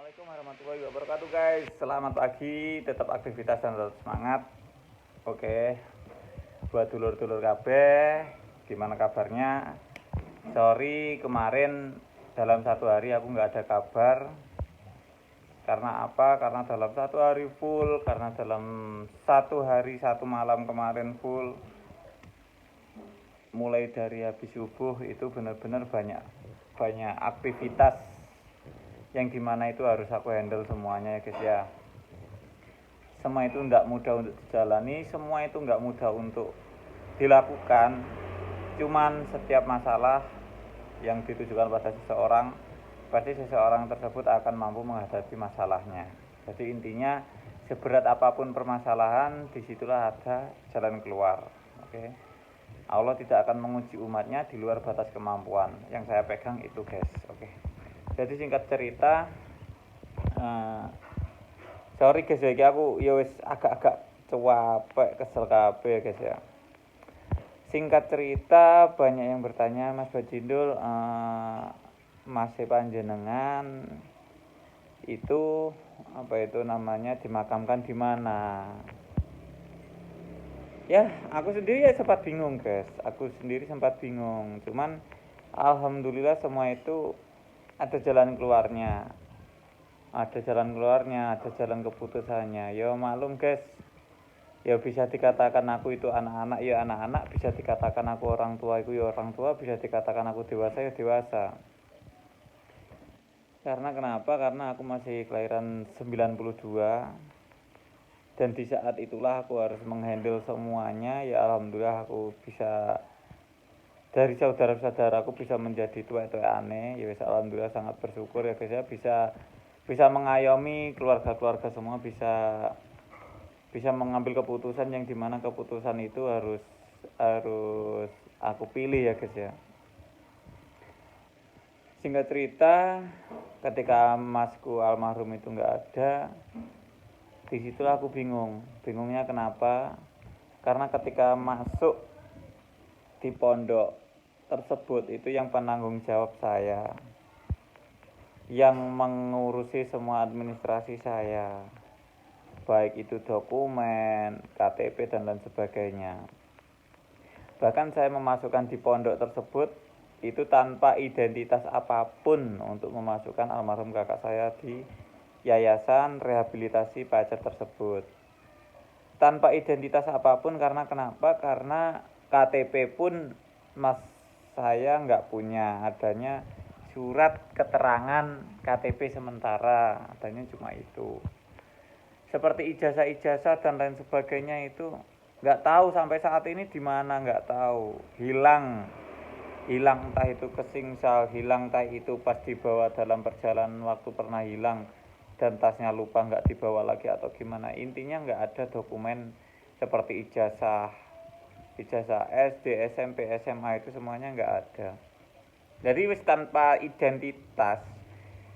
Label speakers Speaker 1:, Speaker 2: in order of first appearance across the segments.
Speaker 1: Assalamualaikum warahmatullahi wabarakatuh guys. Selamat pagi, tetap aktivitas dan tetap semangat. Oke, buat dulur-dulur kabeh, gimana kabarnya? Sorry kemarin dalam satu hari aku nggak ada kabar. Karena apa? Karena dalam satu hari full, karena dalam satu hari satu malam kemarin full. Mulai dari habis subuh itu benar-benar banyak aktivitas yang dimana itu harus aku handle semuanya ya guys ya. Semua itu nggak mudah untuk dijalani, semua itu nggak mudah untuk dilakukan. Cuman setiap masalah yang ditujukan pada seseorang, pasti seseorang tersebut akan mampu menghadapi masalahnya. Jadi intinya seberat apapun permasalahan, disitulah ada jalan keluar. Oke. Allah tidak akan menguji umatnya di luar batas kemampuan. Yang saya pegang itu guys. Oke. Jadi singkat cerita, sorry guys ya, aku ya wis agak-agak capek, kesel kabeh guys ya. Singkat cerita, banyak yang bertanya, Mas Bajindul, Mas panjenengan itu apa itu namanya dimakamkan di mana? Ya, aku sendiri ya sempat bingung guys. Aku sendiri sempat bingung. Cuman alhamdulillah semua itu ada jalan keluarnya, ada jalan keputusannya. Ya maklum guys, ya bisa dikatakan aku itu anak-anak ya anak-anak, bisa dikatakan aku orang tua itu ya orang tua, bisa dikatakan aku dewasa ya dewasa. Karena kenapa? Karena aku masih kelahiran 92, dan di saat itulah aku harus menghandle semuanya. Ya alhamdulillah aku bisa, dari saudara-saudaraku bisa menjadi tua-tua aneh. Ya alhamdulillah sangat bersyukur ya guys ya, bisa mengayomi keluarga-keluarga semua, bisa mengambil keputusan yang dimana keputusan itu harus aku pilih ya guys ya. Singkat cerita, ketika masku almarhum itu nggak ada, disitulah aku bingungnya kenapa? Karena ketika masuk di pondok tersebut itu yang penanggung jawab saya, yang mengurusi semua administrasi saya, baik itu dokumen, KTP dan lain sebagainya. Bahkan saya memasukkan di pondok tersebut itu tanpa identitas apapun untuk memasukkan almarhum kakak saya di yayasan rehabilitasi Pacet tersebut. Tanpa identitas apapun, karena kenapa? Karena KTP pun mas saya nggak punya, adanya surat keterangan KTP sementara, adanya cuma itu. Seperti ijazah-ijazah dan lain sebagainya itu nggak tahu sampai saat ini di mana, nggak tahu, hilang entah itu kesingsal, hilang entah itu pas dibawa dalam perjalanan waktu pernah hilang dan tasnya lupa nggak dibawa lagi atau gimana. Intinya nggak ada dokumen seperti ijazah SD, SMP, SMA itu semuanya nggak ada. Jadi wis tanpa identitas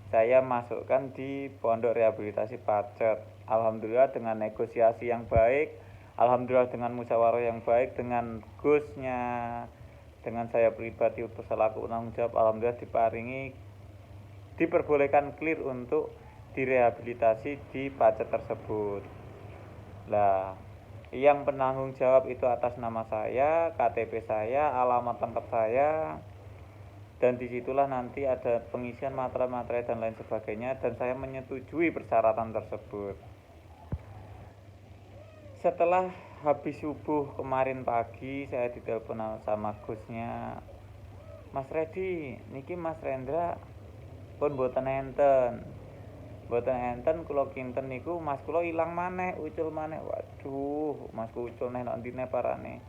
Speaker 1: saya masukkan di pondok rehabilitasi Pacet. Alhamdulillah dengan negosiasi yang baik, alhamdulillah dengan musyawarah yang baik dengan gusnya, dengan saya pribadi untuk selaku penanggung jawab, alhamdulillah diperbolehkan clear untuk direhabilitasi di Pacet tersebut. Lah, yang penanggung jawab itu atas nama saya, KTP saya, alamat lengkap saya, dan disitulah nanti ada pengisian materai-materai dan lain sebagainya, dan saya menyetujui persyaratan tersebut. Setelah habis subuh kemarin pagi, saya ditelepon sama gusnya, Mas Redi, niki Mas Rendra pun boten enten kula kinten niku mas kula ilang maneh, ucul maneh. Waduh, masku ucul neh nok ndine parane.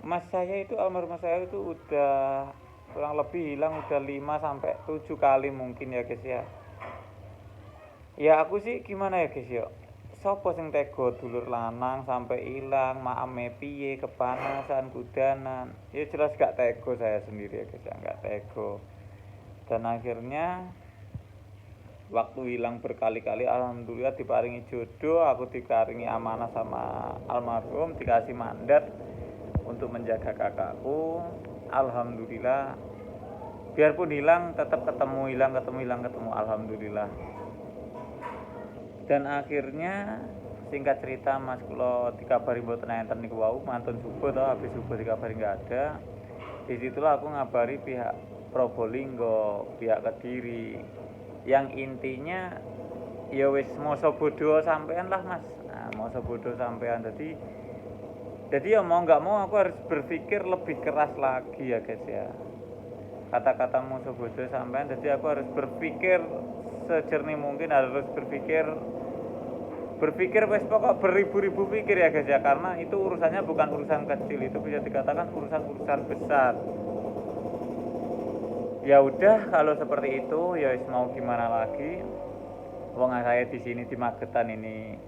Speaker 1: Mas saya itu, almarhum saya itu udah kurang lebih hilang udah 5 sampai 7 kali mungkin ya guys ya. Ya aku sih gimana ya guys ya, sopo sing tega dulur lanang sampai ilang, maame piye, kepanasan, kudanan. Ya jelas gak tega saya sendiri ya guys ya, gak tega. Dan akhirnya waktu hilang berkali-kali, alhamdulillah diparingi jodoh, aku diparingi amanah sama almarhum, dikasih mandat untuk menjaga kakakku. Alhamdulillah biarpun hilang tetap ketemu, hilang ketemu, alhamdulillah. Dan akhirnya singkat cerita Mas kula dikabari mboten enten niku wau, mantun subuh to, habis subuh dikabari enggak ada. Disitulah aku ngabari pihak Probolinggo, pihak Kediri, yang intinya ya wis masa bodoh sampean lah Mas. Nah, masa bodoh sampean, jadi ya mau nggak mau aku harus berpikir lebih keras lagi ya guys ya. Kata-kata masa bodoh sampean, jadi aku harus berpikir sejernih mungkin, harus berpikir wes pokok beribu-ribu pikir ya guys ya, karena itu urusannya bukan urusan kecil, itu bisa dikatakan urusan besar. Ya udah kalau seperti itu ya mau gimana lagi, wong saya di sini di Magetan ini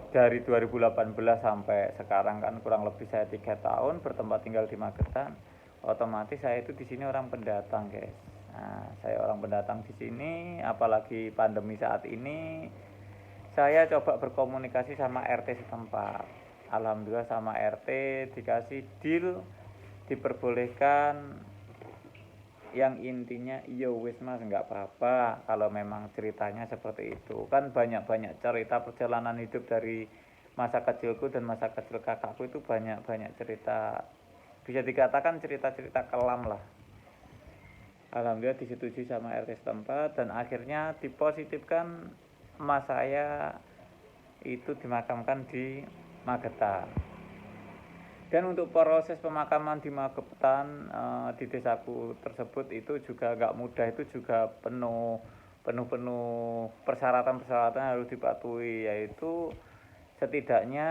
Speaker 1: dari 2018 sampai sekarang kan kurang lebih saya 3 tahun bertempat tinggal di Magetan, otomatis saya itu di sini orang pendatang guys. Nah, saya orang pendatang di sini, apalagi pandemi saat ini. Saya coba berkomunikasi sama RT setempat. Alhamdulillah sama RT dikasih deal, diperbolehkan, yang intinya iya wis Mas nggak apa-apa kalau memang ceritanya seperti itu. Kan banyak-banyak cerita perjalanan hidup dari masa kecilku dan masa kecil kakakku, itu banyak-banyak cerita, bisa dikatakan cerita-cerita kelam lah. Alhamdulillah disetujui sama RT setempat dan akhirnya dipositifkan emas saya itu dimakamkan di Magetan. Dan untuk proses pemakaman di Magetan, di desaku tersebut itu juga gak mudah, itu juga penuh persyaratan harus dipatuhi, yaitu setidaknya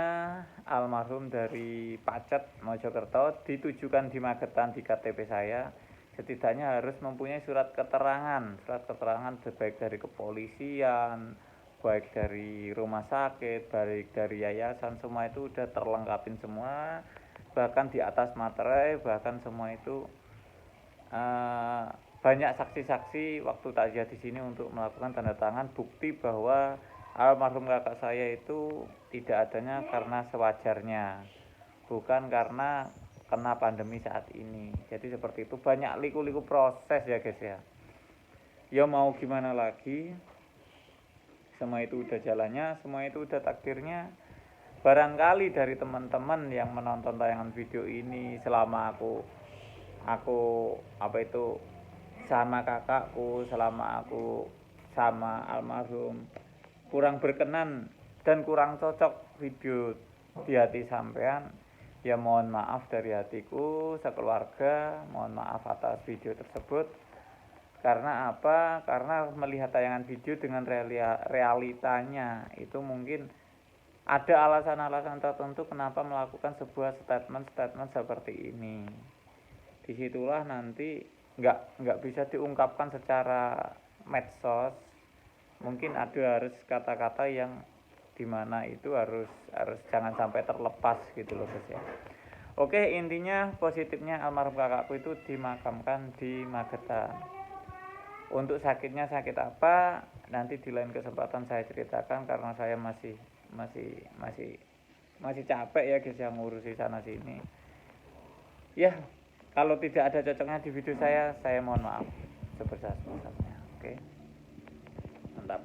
Speaker 1: almarhum dari Pacet Mojokerto ditujukan di Magetan di KTP saya, setidaknya harus mempunyai surat keterangan baik dari kepolisian, baik dari rumah sakit, baik dari yayasan, semua itu udah terlengkapin semua, bahkan di atas materai, bahkan semua itu banyak saksi-saksi waktu takziah di sini untuk melakukan tanda tangan bukti bahwa almarhum kakak saya itu tidak adanya karena sewajarnya, bukan karena kena pandemi saat ini. Jadi seperti itu, banyak liku-liku proses ya guys ya. Ya mau gimana lagi, semua itu udah jalannya, semua itu udah takdirnya. Barangkali dari teman-teman yang menonton tayangan video ini selama aku sama kakakku, selama aku sama almarhum kurang berkenan dan kurang cocok video di hati sampean, ya mohon maaf dari hatiku sekeluarga, mohon maaf atas video tersebut. Karena apa? Karena melihat tayangan video dengan realitanya itu mungkin ada alasan-alasan tertentu kenapa melakukan sebuah statement seperti ini. Disitulah nanti nggak bisa diungkapkan secara medsos. Mungkin ada harus kata-kata yang dimana itu harus jangan sampai terlepas gitu loh guys ya. Oke, intinya positifnya almarhum kakakku itu dimakamkan di Magetan. Untuk sakitnya sakit apa nanti di lain kesempatan saya ceritakan, karena saya masih capek ya guys yang ngurusi sana sini. Ya, kalau tidak ada cocoknya di video saya mohon maaf sebesar-besarnya. Oke. Mantap.